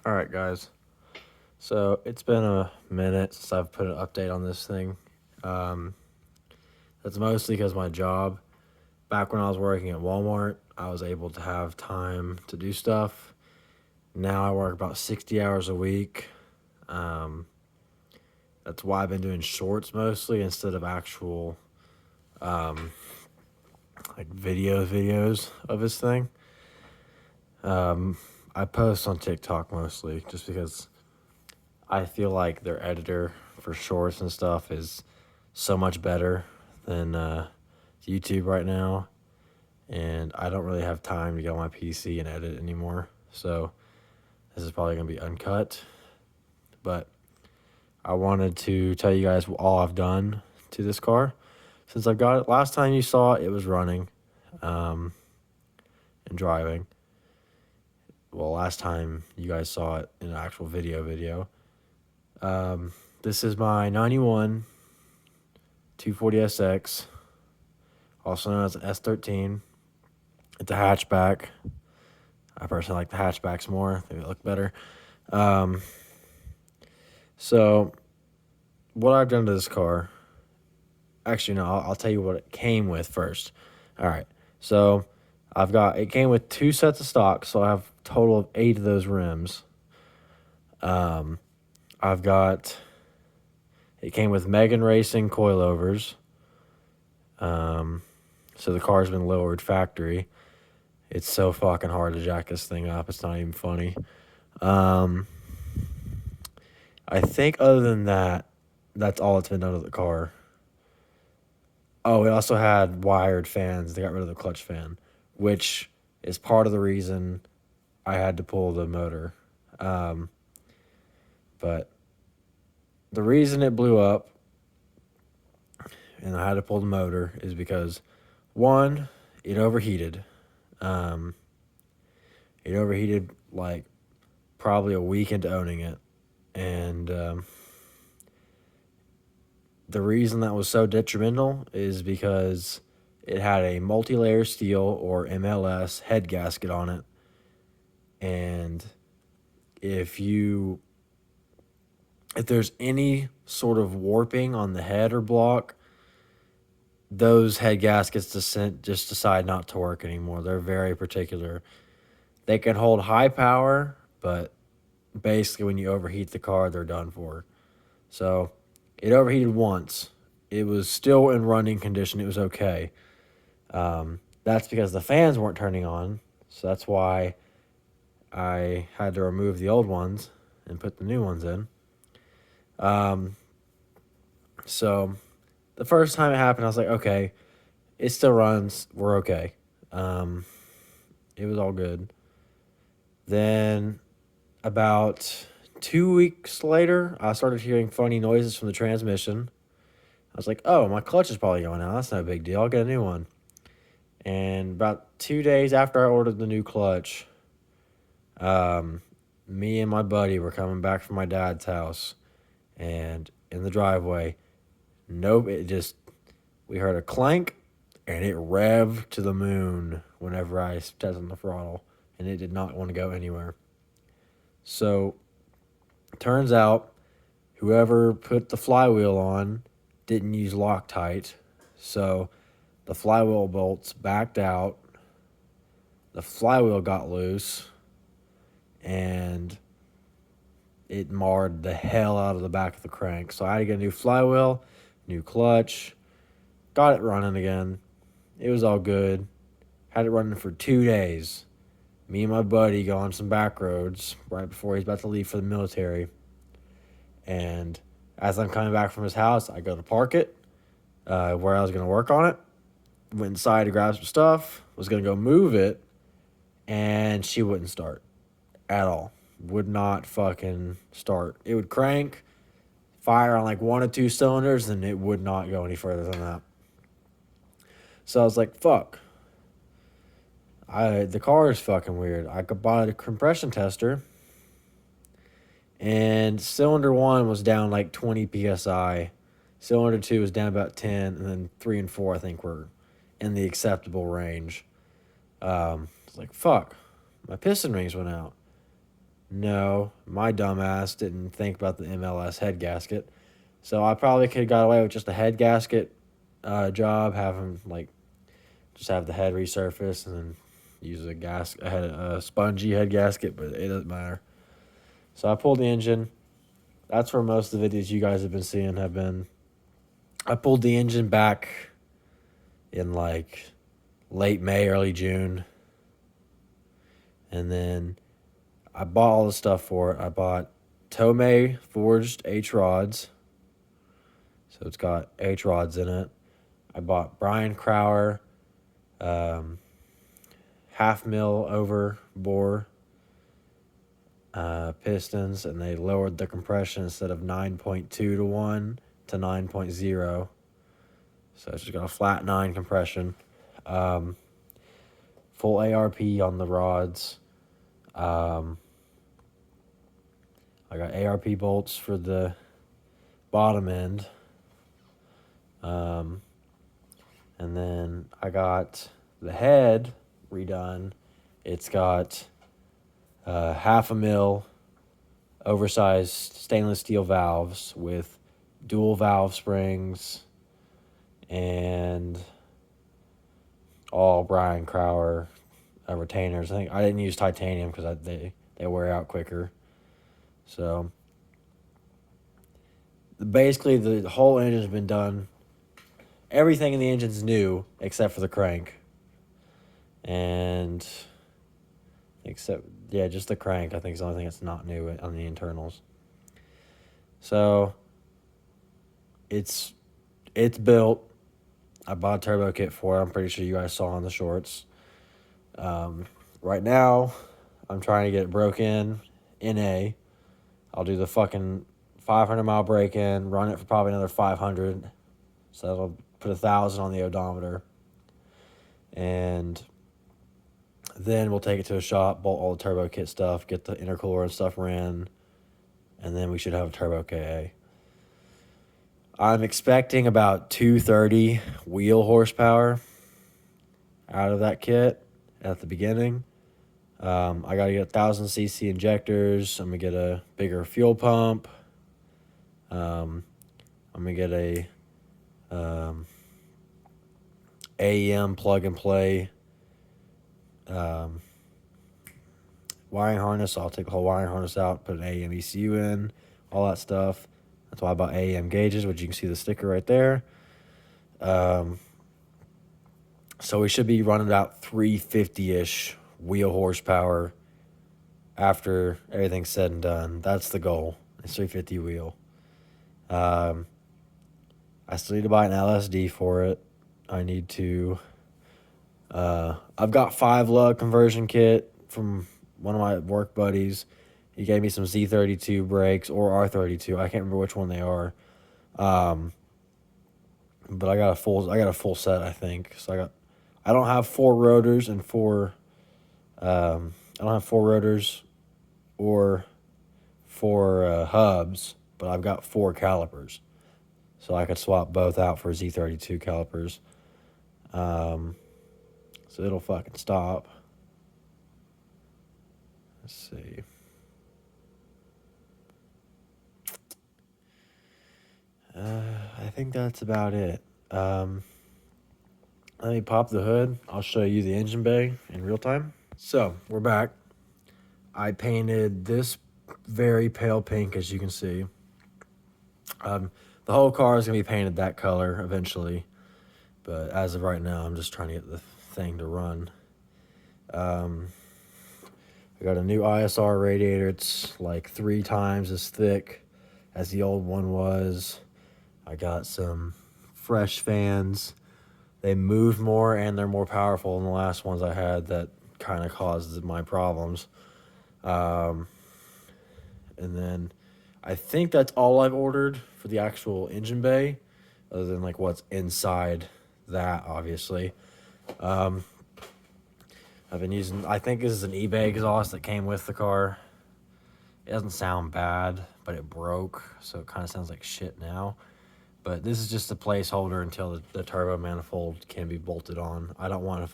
All right, guys. So it's been a minute since I've put an update on this thing. Um, that's mostly because my job. Back when I was working at Walmart, I was able to have time to do stuff. Now I work about 60 hours a week. Um, that's why I've been doing shorts mostly instead of actual um, like videos of this thing. Um, I post on TikTok mostly just because I feel like their editor for shorts and stuff is so much better than YouTube right now, and I don't really have time to get on my PC and edit anymore. So this is probably gonna be uncut, but I wanted to tell you guys all I've done to this car since I got it. Last time you saw it, it was running um, and driving. Well, last time you guys saw it in an actual video. This is my 91 240SX, also known as an S13. It's a hatchback. I personally like the hatchbacks more. They look better. Um, so what I've done to this car, actually, no, I'll tell you what it came with first. All right. So it came with two sets of stock. So I have a total of 8 of those rims. Um, it came with Megan Racing coilovers. So the car's been lowered factory. It's so fucking hard to jack this thing up. It's not even funny. Um, I think other than that, that's all that's been done to the car. Oh, we also had wired fans. They got rid of the clutch fan, which is part of the reason I had to pull the motor. Um, but the reason it blew up and I had to pull the motor is because, one, it overheated. Um, it overheated like probably a week into owning it. And the reason that was so detrimental is because it had a multi-layer steel or MLS head gasket on it. And if there's any sort of warping on the head or block, those head gaskets just decide not to work anymore. They're very particular. They can hold high power, but basically when you overheat the car, they're done for. So it overheated once. It was still in running condition. It was okay. That's because the fans weren't turning on. So that's why I had to remove the old ones and put the new ones in. So the first time it happened, I was like, okay, it still runs. We're okay. It was all good. Then about 2 weeks later, I started hearing funny noises from the transmission. I was like, oh, my clutch is probably going out. That's no big deal. I'll get a new one. And about 2 days after I ordered the new clutch, me and my buddy were coming back from my dad's house. And in the driveway, we heard a clank and it revved to the moon whenever I stepped on the throttle. And it did not want to go anywhere. So, turns out, whoever put the flywheel on didn't use Loctite. So, the flywheel bolts backed out. The flywheel got loose. And it marred the hell out of the back of the crank. So, I had to get a new flywheel, new clutch. Got it running again. It was all good. Had it running for 2 days. Me and my buddy go on some back roads right before he's about to leave for the military. And as I'm coming back from his house, I go to park it where I was going to work on it. Went inside to grab some stuff. Was going to go move it. And she wouldn't start at all. Would not fucking start. It would crank, fire on like 1 or 2 cylinders, and it would not go any further than that. So I was like, fuck. The car is fucking weird. I could buy a compression tester, and cylinder 1 was down like 20 psi. Cylinder 2 was down about 10, and then 3 and 4 I think were in the acceptable range. It's like, fuck, my piston rings went out. No, my dumbass didn't think about the MLS head gasket. So I probably could have got away with just a head gasket job, having like just have the head resurfaced and then use a spongy head gasket, but it doesn't matter. So I pulled the engine. That's where most of the videos you guys have been seeing have been. I pulled the engine back in like late May, early June. And then I bought all the stuff for it. I bought Tomei forged H rods. So it's got H rods in it. I bought Brian Crower half mil over bore pistons, and they lowered the compression instead of 9.2 to 1 to 9.0. So it's just got a flat 9 compression. Full ARP on the rods. I got ARP bolts for the bottom end. And then I got the head redone. It's got half a mil oversized stainless steel valves with dual valve springs and all Brian Crower retainers. I think I didn't use titanium because they wear out quicker. So basically the whole engine's been done. Everything in the engine's new except for the crank. And just the crank I think is the only thing that's not new on the internals. So it's built. I bought a turbo kit for it. I'm pretty sure you guys saw on the shorts. Right now, I'm trying to get it broke in A. I'll do the fucking 500-mile break-in, run it for probably another 500. So that'll put 1,000 on the odometer. And then we'll take it to a shop, bolt all the turbo kit stuff, get the intercooler and stuff ran, and then we should have a turbo KA. I'm expecting about 230 wheel horsepower out of that kit at the beginning. I got to get 1,000cc injectors. I'm going to get a bigger fuel pump. I'm going to get a AEM plug and play wiring harness. So I'll take the whole wiring harness out, put an AEM ECU in, all that stuff. That's why I bought AEM gauges, which you can see the sticker right there. So we should be running about 350-ish wheel horsepower after everything's said and done. That's the goal. It's 350 wheel. I still need to buy an LSD for it. I need to... I've got 5-lug conversion kit from one of my work buddies. He gave me some Z32 brakes or R32. I can't remember which one they are. But I got a full set, I think. So I don't have 4 rotors and 4 I don't have 4 rotors or 4 hubs, but I've got 4 calipers. So I could swap both out for Z32 calipers. So it'll fucking stop. Let's see. I think that's about it. Let me pop the hood. I'll show you the engine bay in real time. So, we're back. I painted this very pale pink, as you can see. The whole car is going to be painted that color eventually. But as of right now, I'm just trying to get the thing to run. I got a new ISR radiator. It's like 3 times as thick as the old one was. I got some fresh fans. They move more and they're more powerful than the last ones I had that kind of caused my problems. And then I think that's all I've ordered for the actual engine bay, other than like what's inside that, obviously. I've been using, I think this is an eBay exhaust that came with the car. It doesn't sound bad, but it broke, so it kind of sounds like shit now. But this is just a placeholder until the turbo manifold can be bolted on. I don't want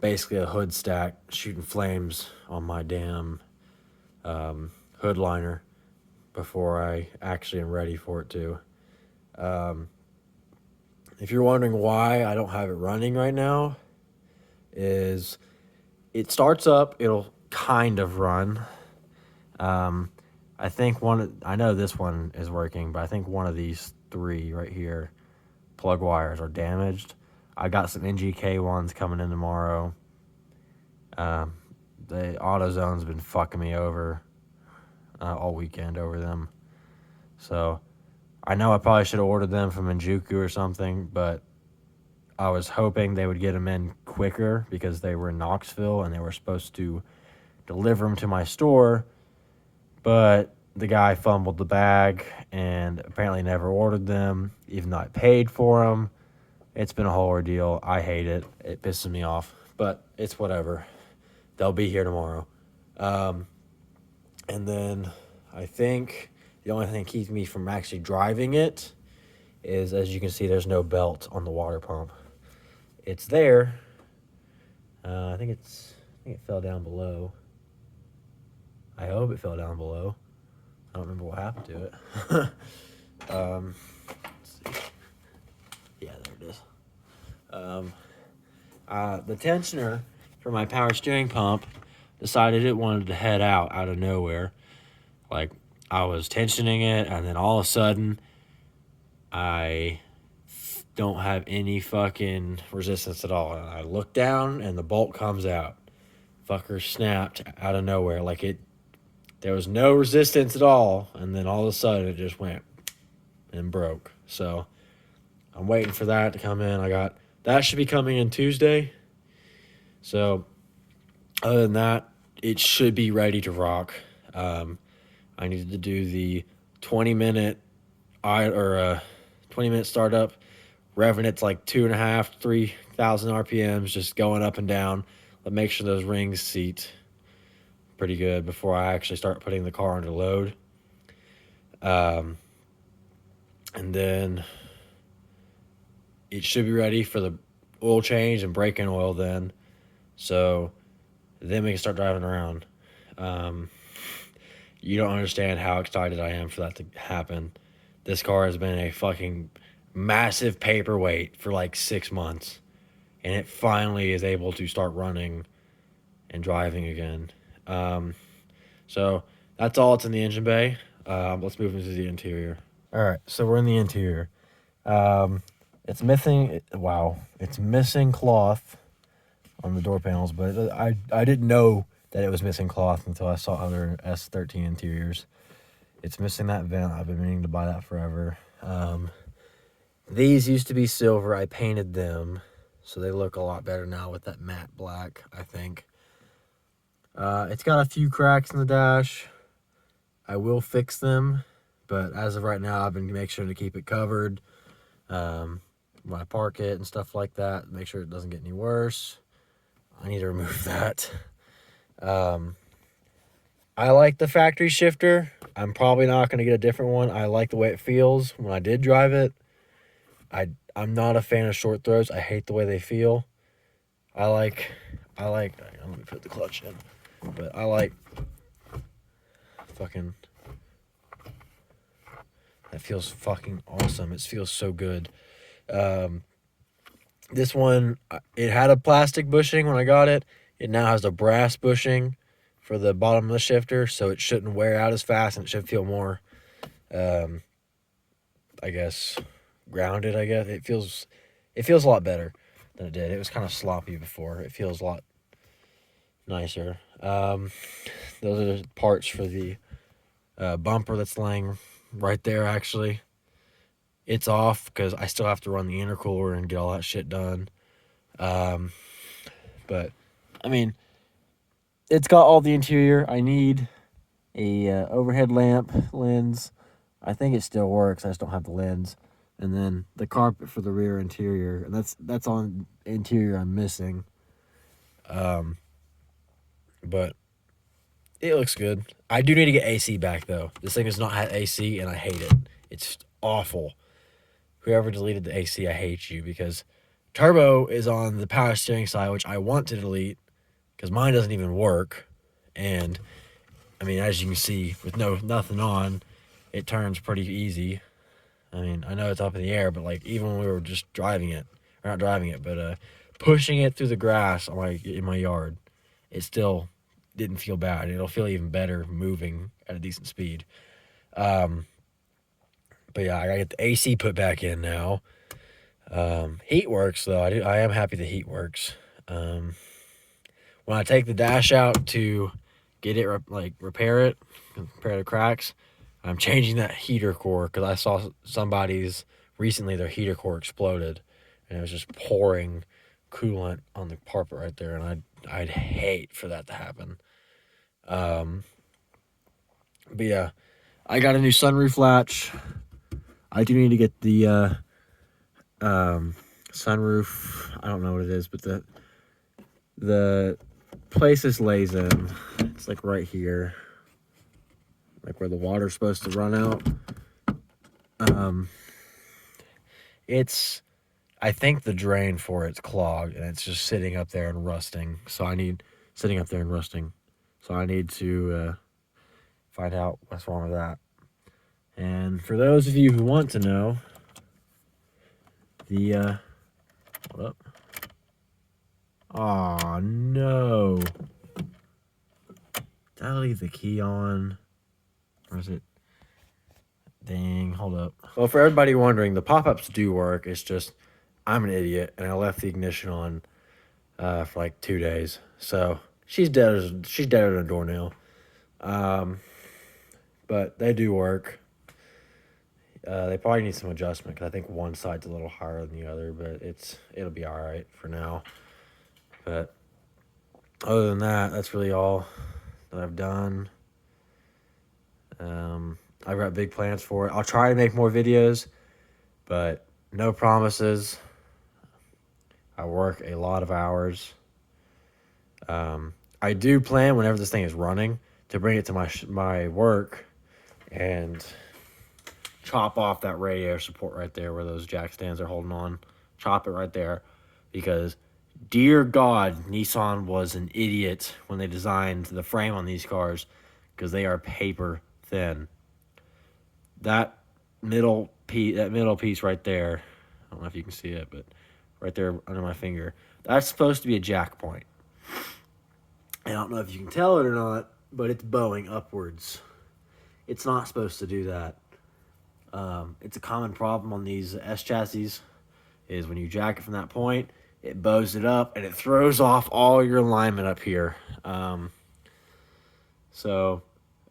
basically a hood stack shooting flames on my damn hood liner before I actually am ready for it to. Um, if you're wondering why I don't have it running right now, is it starts up, it'll kind of run. Um, I think I know this one is working, but I think one of these three right here plug wires are damaged. I got some NGK ones coming in tomorrow. Um, the AutoZone's been fucking me over all weekend over them. So I know I probably should have ordered them from Injuku or something, but I was hoping they would get them in quicker because they were in Knoxville and they were supposed to deliver them to my store, but the guy fumbled the bag and apparently never ordered them, even though I paid for them. It's been a whole ordeal. I hate it. It pisses me off, but it's whatever. They'll be here tomorrow. And then I think the only thing that keeps me from actually driving it is, as you can see, there's no belt on the water pump. It's there. I think it fell down below. I hope it fell down below. I don't remember what happened to it. Let's see. Yeah, there it is. The tensioner for my power steering pump decided it wanted to head out of nowhere. Like, I was tensioning it, and then all of a sudden, I don't have any fucking resistance at all. And I look down, and the bolt comes out. Fucker snapped out of nowhere. There was no resistance at all, and then all of a sudden, it just went and broke. So, I'm waiting for that to come in. That should be coming in Tuesday. So, other than that, it should be ready to rock. I needed to do the 20-minute 20-minute startup, revving it's like 2.5, 3,000 RPMs, just going up and down. But make sure those rings seat pretty good before I actually start putting the car under load. And then it should be ready for the oil change and break-in oil then. So then we can start driving around. You don't understand how excited I am for that to happen. This car has been a fucking massive paperweight for like 6 months. And it finally is able to start running and driving again. So that's all that's in the engine bay. Let's move into the interior. All right, so we're in the interior. It's missing cloth on the door panels, but I didn't know that it was missing cloth until I saw other S13 interiors. It's missing that vent. I've been meaning to buy that forever. These used to be silver. I painted them, so they look a lot better now with that matte black, I think. It's got a few cracks in the dash. I will fix them, but as of right now, I've been making sure to keep it covered. When I park it and stuff like that, make sure it doesn't get any worse. I need to remove that. I like the factory shifter. I'm probably not going to get a different one. I like the way it feels when I did drive it. I'm not a fan of short throws. I hate the way they feel. Let me put the clutch in. But I like fucking, that feels fucking awesome. It feels so good. This one, it had a plastic bushing when I got it. It now has a brass bushing for the bottom of the shifter, so it shouldn't wear out as fast, and it should feel more, I guess, grounded, I guess. It feels a lot better than it did. It was kind of sloppy before. It feels a lot nicer. Those are the parts for the bumper that's laying right there, actually. It's off because I still have to run the intercooler and get all that shit done. But, I mean, it's got all the interior. I need a overhead lamp lens. I think it still works. I just don't have the lens. And then the carpet for the rear interior. And that's on interior I'm missing. But it looks good. I do need to get AC back, though. This thing has not had AC, and I hate it. It's awful. Whoever deleted the AC, I hate you, because turbo is on the power steering side, which I want to delete because mine doesn't even work. And I mean, as you can see, with nothing on, it turns pretty easy. I mean, I know it's up in the air, but like even when we were just driving it, or not driving it, but pushing it through the grass in my yard, it still didn't feel bad. It'll feel even better moving at a decent speed. But yeah, I gotta get the AC put back in now. Heat works though. I am happy the heat works. When I take the dash out to get it repair the cracks, I'm changing that heater core because I saw somebody's recently their heater core exploded, and it was just pouring coolant on the carpet right there, and I'd hate for that to happen. But yeah, I got a new sunroof latch. I do need to get the sunroof. I don't know what it is, but the place this lays in, it's like right here, like where the water's supposed to run out. It's, I think the drain for it's clogged and it's just sitting up there and rusting. So I need to find out what's wrong with that. And for those of you who want to know, hold up. Oh no. Did I leave the key on? Or is it? Dang, hold up. Well, for everybody wondering, the pop-ups do work. It's just I'm an idiot and I left the ignition on for like 2 days. So she's dead as a doornail. But they do work. They probably need some adjustment because I think one side's a little higher than the other, but it'll be all right for now. But other than that, that's really all that I've done. I've got big plans for it. I'll try to make more videos, but no promises. I work a lot of hours. I do plan whenever this thing is running to bring it to my work and chop off that radiator support right there where those jack stands are holding on. Chop it right there because, dear God, Nissan was an idiot when they designed the frame on these cars because they are paper thin. That middle piece right there, I don't know if you can see it, but right there under my finger, that's supposed to be a jack point. I don't know if you can tell it or not, but it's bowing upwards. It's not supposed to do that. It's a common problem on these S chassis is when you jack it from that point, it bows it up and it throws off all your alignment up here. So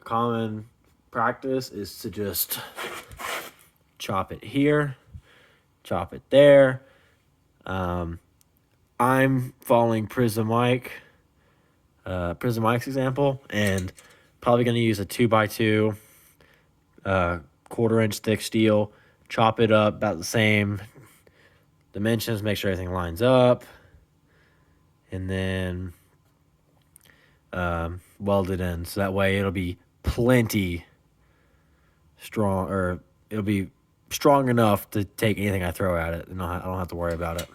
common practice is to just chop it here, chop it there. I'm following Prism Mike's example, and probably going to use a 2x2 quarter-inch thick steel, chop it up about the same dimensions, make sure everything lines up, and then weld it in. So that way it'll be plenty strong, or it'll be strong enough to take anything I throw at it, and I don't have to worry about it.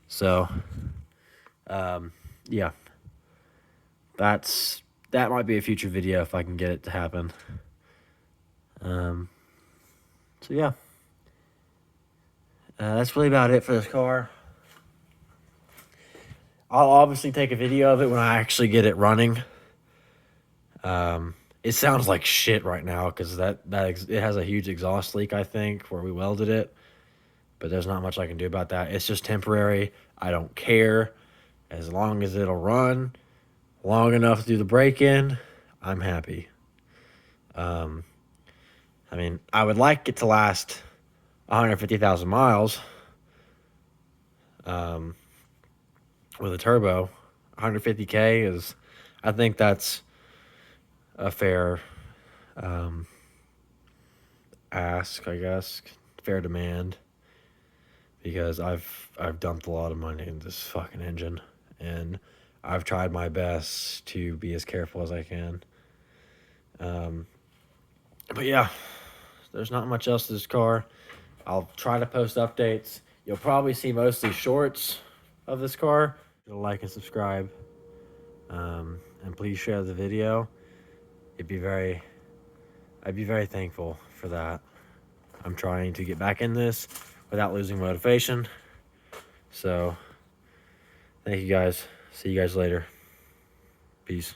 So, yeah, that might be a future video if I can get it to happen. So yeah, that's really about it for this car. I'll obviously take a video of it when I actually get it running. It sounds like shit right now because it has a huge exhaust leak, I think, where we welded it. But there's not much I can do about that. It's just temporary. I don't care. As long as it'll run long enough to do the break-in, I'm happy. I mean, I would like it to last 150,000 miles with a turbo. 150K is, I think that's a fair ask, I guess, fair demand, because I've dumped a lot of money in this fucking engine, and I've tried my best to be as careful as I can. But yeah, there's not much else to this car. I'll try to post updates. You'll probably see mostly shorts of this car. Like and subscribe. And please share the video. I'd be very thankful for that. I'm trying to get back in this without losing motivation. So, thank you guys. See you guys later. Peace.